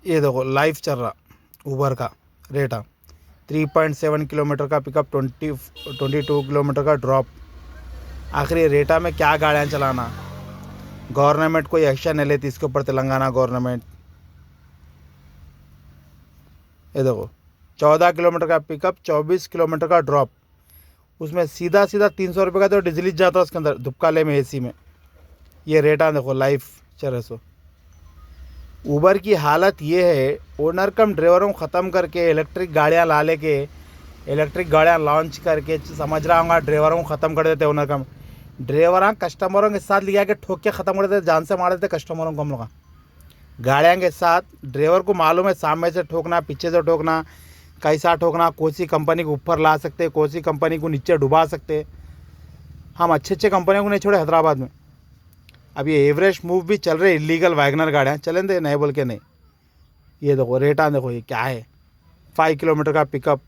ये देखो लाइव चल रहा उबर का रेटा 3.7 किलोमीटर का पिकअप, 22 किलोमीटर का ड्रॉप। आखिर ये रेटा में क्या गाड़ियाँ चलाना, गवर्नमेंट कोई एक्शन नहीं लेती इसके ऊपर, तेलंगाना गवर्नमेंट। ये देखो 14 किलोमीटर का पिकअप, 24 किलोमीटर का ड्रॉप, उसमें सीधा सीधा 300 रुपये का तो डीजल ही जाता है उसके अंदर, धुपकाले में एसी में। ये रेटा देखो लाइव चल रहे। सो उबर की हालत ये है, ओनर कम ड्राइवरों को ख़त्म करके इलेक्ट्रिक गाड़ियाँ ला लेके, इलेक्ट्रिक गाड़ियाँ लॉन्च करके समझ रहा हूँ ड्राइवरों को ख़त्म कर देते ओनर कम। ड्राइवर कस्टमरों के साथ लिया के ठोक के ख़त्म कर देते, जान से मार देते कस्टमरों को हम लोग। गाड़ियाँ के साथ ड्राइवर को मालूम है सामने से ठोकना, पीछे से ठोकना, कैसा ठोकना, कौन सी कंपनी को ऊपर ला सकते, कौन सी कंपनी को नीचे डुबा सकते। हम अच्छे अच्छे कंपनियों को नहीं छोड़े हैदराबाद में। अब ये एवरेस्ट मूव भी चल रहे, इलीगल वैगनर गाड़ियाँ चलें दे नहीं बोल के नहीं। ये देखो रेटा देखो ये क्या है, 5 किलोमीटर का पिकअप।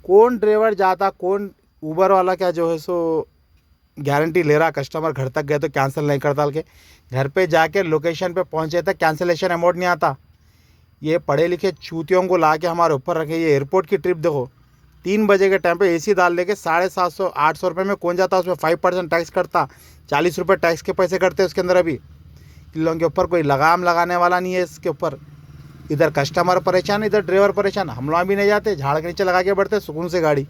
कौन ड्राइवर जाता, कौन उबर वाला क्या जो है सो गारंटी ले रहा कस्टमर घर तक गए तो कैंसिल नहीं करता, के घर पे जाके लोकेशन पे पहुंचे तक कैंसिलेशन अमाउंट नहीं आता। ये पढ़े लिखे चूतियों को ला के हमारे ऊपर रखे। ये एयरपोर्ट की ट्रिप देखो, 3 बजे के टाइम पे एसी डाल लेके 750-800 रुपये में कौन जाता, उसमें 5% टैक्स करता, 40 रुपये टैक्स के पैसे करते उसके अंदर। अभी इन लोगों के ऊपर कोई लगाम लगाने वाला नहीं है इसके ऊपर। इधर कस्टमर परेशान, इधर ड्राइवर परेशान। हम लोग भी नहीं जाते, झाड़ के नीचे लगा के बढ़ते सुकून से गाड़ी,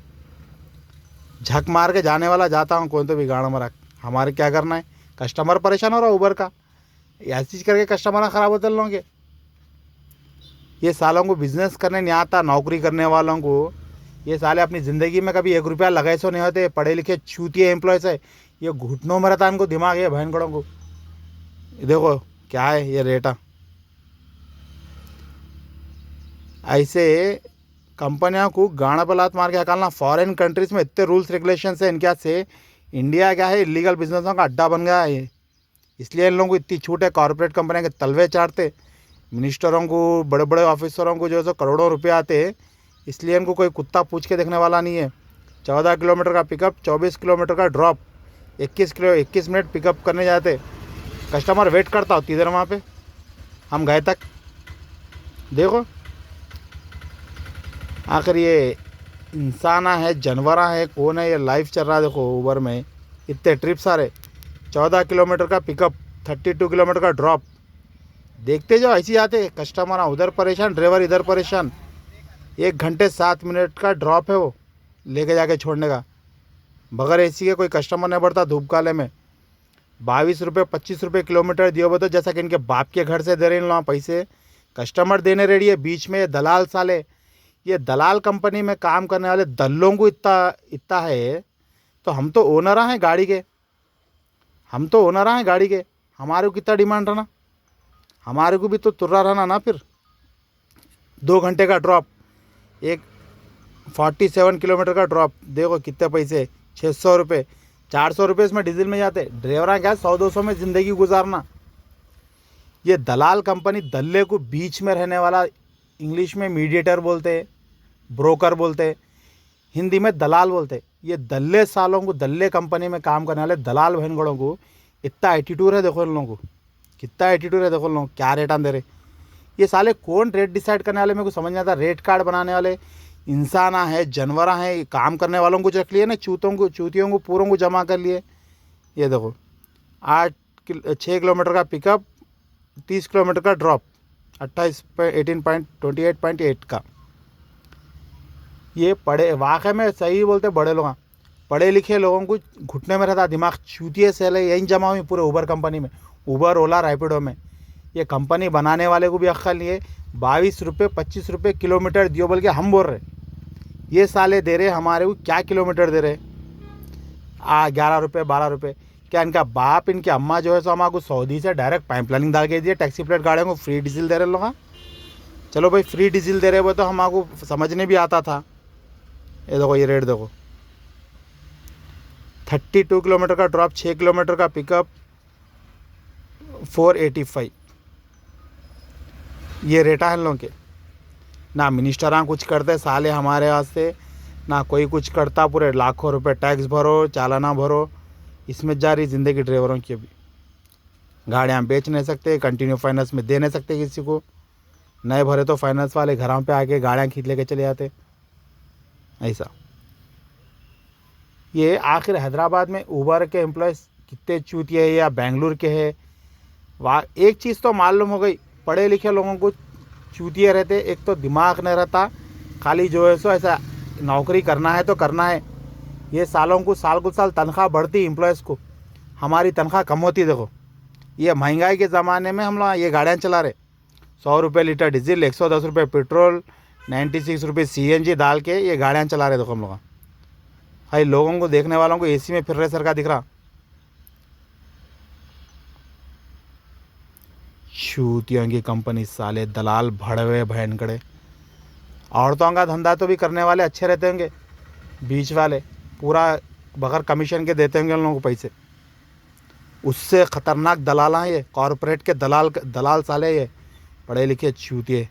झक मार के जाने वाला जाता हूँ कौन तो भी गाड़ा मरा। हमारे क्या करना है, कस्टमर परेशान हो रहा उबर का, ऐसी चीज़ करके कस्टमर ख़राब होते लोगों के। ये सालों को बिज़नेस करने नहीं आता, नौकरी करने वालों को। ये साले अपनी ज़िंदगी में कभी 1 रुपया लगाए सो नहीं होते, पढ़े लिखे चूतिए एम्प्लॉयज़ है। ये घुटनों में रहता इनको दिमाग है भयंकरों को। देखो क्या है ये रेटा। ऐसे कंपनियों को गाना पर लात मार के हकालना। फॉरेन कंट्रीज़ में इतने रूल्स रेगुलेशन है इनके से, इंडिया क्या है इलीगल बिजनेसों का अड्डा बन गया है। इसलिए इन लोगों को इतनी छूट है, कॉरपोरेट कंपनियों के तलवे चाटते, मिनिस्टरों को, बड़े बड़े ऑफिसरों को जो है सो करोड़ों रुपये आते, इसलिए इनको कोई कुत्ता पूछ के देखने वाला नहीं है। 14 किलोमीटर का पिकअप, 24 किलोमीटर का ड्रॉप, 21 मिनट पिकअप करने जाते, कस्टमर वेट करता होती इधर वहाँ पे, हम गए तक। देखो आखिर ये इंसान है जानवरा है कौन है, ये लाइव चल रहा है। देखो उबर में इतने ट्रिप सारे, 14 किलोमीटर का पिकअप, 32 किलोमीटर का ड्रॉप। देखते जाओ ऐसे आते कस्टमर, उधर परेशान, ड्राइवर इधर परेशान। 1 घंटे 7 मिनट का ड्रॉप है वो लेके जाके छोड़ने का। बगैर एसी के कोई कस्टमर नहीं बढ़ता धूप काले में। 22 रुपये 25 रुपये किलोमीटर दियो बतो, जैसा कि इनके बाप के घर से दे रहे इन लोग पैसे, कस्टमर देने रेडी है। बीच में ये दलाल साले, ये दलाल कंपनी में काम करने वाले दल्लों को इतना इतना है। तो हम तो ओनर हैं गाड़ी के, हम तो ओनर हैं गाड़ी के, हमारे को कितना डिमांड रहना, हमारे को भी तो तुर्रा रहना ना। फिर 2 घंटे का ड्रॉप, एक 47 किलोमीटर का ड्रॉप, देखो कितने पैसे, 600 रुपये, 400 रुपये इसमें डीजल में जाते। ड्राइवर क्या 100-200 में ज़िंदगी गुजारना। ये दलाल कंपनी, दल्ले को बीच में रहने वाला, इंग्लिश में मीडिएटर बोलते, ब्रोकर बोलते, हिंदी में दलाल बोलते। ये दल्ले सालों को, दल्ले कंपनी में काम करने वाले दलाल बहनगढ़ों को इतना एटीट्यूड है। देखो इन लोगों को कितना एटीट्यूड है, देखो लोग क्या रेट दे रहे। ये साले कौन रेट डिसाइड करने वाले, मेरे को समझ नहीं आता। रेट कार्ड बनाने वाले इंसान है, जानवरा है, काम करने वालों को रख लिए ना, चूतियों को पूरों को जमा कर लिए। ये देखो 6 किलोमीटर का पिकअप, 30 किलोमीटर का ड्रॉप, 28.28 का। ये पढ़े वाकई में सही बोलते बड़े लोग, पढ़े लिखे लोगों को घुटने में रहता दिमाग। चूतिए सेले यहीं जमा हुई पूरे उबर कंपनी में, उबर ओला रैपिडो में। ये कंपनी बनाने वाले को भी अक्ल नहीं है। 22 रुपये 25 रुपये किलोमीटर दियो बोल के हम बोल रहे, ये साले दे रहे हमारे को क्या किलोमीटर दे रहे, 11 रुपये 12 रुपये। क्या इनका बाप, इनकी अम्मा जो है सो हमारे को सऊदी से डायरेक्ट पाइपलाइनिंग डाल के दिए, टैक्सी प्लेट गाड़ियों को फ्री डीजल दे रहे लोग। चलो भाई फ्री डीजल दे रहे वो तो हमारे को समझने भी आता था। ये देखो ये रेट देखो, 32 किलोमीटर का ड्रॉप, 6 किलोमीटर का पिकअप, 485। ये रेटा है लोगों के। ना मिनिस्टरां कुछ करते साले हमारे वास्ते, ना कोई कुछ करता। पूरे लाखों रुपए टैक्स भरो, चालाना भरो, इसमें जा रही ज़िंदगी ड्राइवरों की। अभी गाड़ियाँ बेच नहीं सकते, कंटिन्यू फाइनेंस में दे नहीं सकते किसी को, नए भरे तो फाइनेंस वाले घरों पे आके गाड़ियाँ खींच लेके चले जाते, ऐसा। ये आखिर हैदराबाद में उबर के एम्प्लॉयज़ कितने चूतिए हैं या बेंगलुरु के हैं, वहाँ एक चीज़ तो मालूम हो गई, पढ़े लिखे लोगों को चूतिए रहते, एक तो दिमाग नहीं रहता, खाली जो है सो ऐसा नौकरी करना है तो करना है। ये सालों को साल तनख्वाह बढ़ती एम्प्लॉयज़ को, हमारी तनख्वाह कम होती। देखो ये महंगाई के ज़माने में हम लोग ये गाड़ियाँ चला रहे, 100 रुपये लीटर डीजल, 110 रुपये पेट्रोल, 96 रुपये CNG डाल के ये गाड़ियाँ चला रहे। देखो हम लोग भाई लोगों को, देखने वालों को AC में फिर रहे सरकार दिख रहा। चूतियों की कंपनी, साले दलाल भड़वे भयंकड़े। औरतों का धंधा तो भी करने वाले अच्छे रहते होंगे, बीच वाले पूरा बगैर कमीशन के देते होंगे उन लोगों को पैसे। उससे ख़तरनाक दलाल हैं ये, कॉरपोरेट के दलाल साले ये, पढ़े लिखे चूतिए।